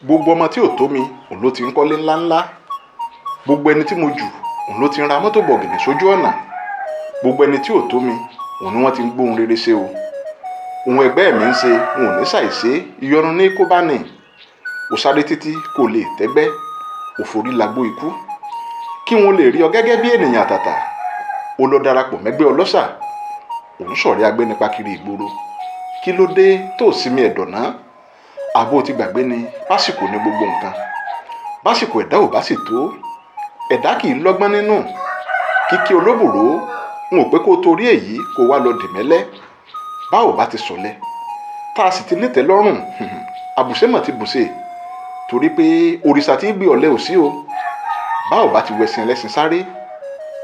Gbogbo ọmọ tí ò tó mi òun ló ti ń kọ́lé ńláńlá. Gbogbo ẹni tí mo jù òun ló ti ń ra mọ́tò bọ̀gìnì sójú ọ̀nà. Gbogbo ẹni tí ò tó mi òun ni wọ́n ti ń gbóhun rere ṣe o. Ohun ẹgbẹ́ mi ń ṣe n ò ní ṣàìṣe, ìyọnu ní kó bá nì. Ó sáré títí kò lè tẹ́gbẹ́, òforí lagbó ikú. Kí wọn lè rí ọ gẹ́gẹ́ bí ènìyàn àtàtà, ó lọ darapọ̀ mẹ́gbẹ́ ọlọ́ṣà. Òun ṣọ̀rẹ́ agbénipa kiri ìgboro. Kí ló dé tó sinmi ẹ̀dọ̀ náà? Àbó ti gbàgbé ni básìkò ní gbogbo nǹkan. Básìkò ẹ̀dá ò bá sì tó, ẹ̀dá kì í lọ́gbọ́n nínú. Kíkí olóbùrò n ò pé kó torí èyí kó wá lọ dìmẹ́lẹ́. Bá ò bá ti sọ̀lẹ̀, tá a sì ti nítẹ́ lọ́rùn, àbùsẹ́mọ̀ ti bùṣe. Torí pé òrìṣà tí gbé ọ̀lẹ ò sí o. Bá ò bá ti wẹ̀sìn ẹlẹ́sìn sáré,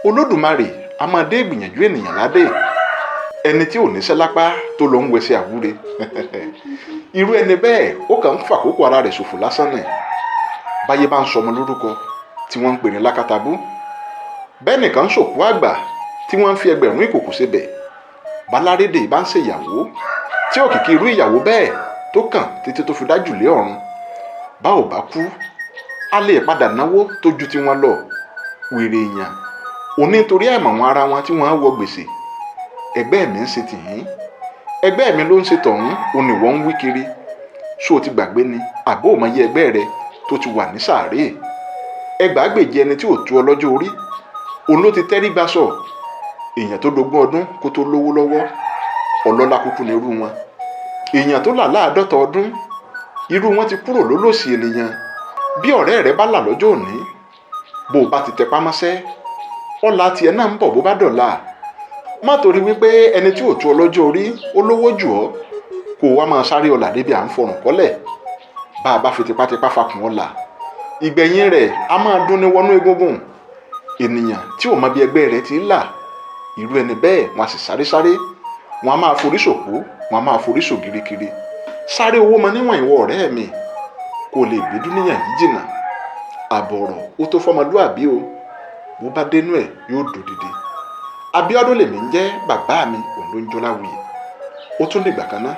Olódùmarè a máa dé ìgbìyànjú ènìyàn ládé. Ẹni tí ò níṣẹ́ lápá tó lọ ń wẹsẹ̀ àwúre. Irú ẹni bẹ́ẹ̀ ó kàn ń fàkókò ara rẹ̀ ṣòfò lásán nì. Báyé bá ń sọmọ lórúkọ tí wọ́n ń pè ní lákàtàbú. Bẹ́ẹ̀ nìkan ń ṣòkú àgbà tí wọ́n ń fi ẹgbẹ̀rún ìkòkò sebẹ̀. Balárédè bá ń ṣe ìyàwó tí òkìkí irú ìyàwó bẹ́ẹ̀ tó kàn títí tó fi dájú lé ọ̀run. Bá ò bá kú, a lè padà náwó tó ju ti wọn lọ. Wèrè èèyàn òní torí àìmọ̀ wọn ara wọn tí wọ́n á wọ gbèsè. Ẹgbẹ́ mi ń ṣe tìyín, ẹgbẹ́ mi ló ń ṣe tọ̀hún, òní wọ́n ń wí kiri. Ṣó o ti gbàgbé ni àbó ò mọ iye ẹgbẹ́ rẹ tó ti wà ní sàárè? Ẹgbàágbèje ẹni tí ò tó ọ lọ́jọ́ orí, òun ló ti tẹ́rí gbà sọ. Èèyàn tó dogún ọdún kó tó lówó lọ́wọ́, ọlọ́lá kúkú ni irú wọn. Èèyàn tó là láàdọ́ta ọdún, irú wọn ti kúrò lólòsì ènìyàn. Bí ọ̀rẹ́ rẹ bá là lọ́jọ́ òní, bó o bá ti tẹpá mọ́ṣẹ́, ọ̀la tiẹ̀ náà ń bọ̀ bó bá dọ̀la. Má torí wípé ẹni tí ò tó ọ lọ́jọ́ orí ó lówó jù ọ́, kó o wá máa sáré ọ̀la débi à ń fọrùn kọ́lẹ̀. Bá a bá fi tipátipá fakùn ọ̀la, ìgbẹ̀yìn rẹ̀ a máa dún ní wọnú egungun. Ènìyàn tí ò mọ bí ẹgbẹ́ rẹ̀ ti ń là, irú ẹni bẹ́ẹ̀ wọn a sì sáré, wọn a máa forí ṣòkú, wọn a máa forí ṣògiri kiri. Sáré owó mọ níwọ̀n ìwọ ọ̀rẹ́ mi, kó lè gbé dúníyàn yìí jìnnà. Àbọ̀rọ̀ ó tó fọmọlúàbí o, bó bá dénú ẹ̀ yóò dòdìdì. Abíọ́dún lèmi ń jẹ́, bàbá mi òun ló ń jọláwuyè. Ó tún dìgbà kan náà.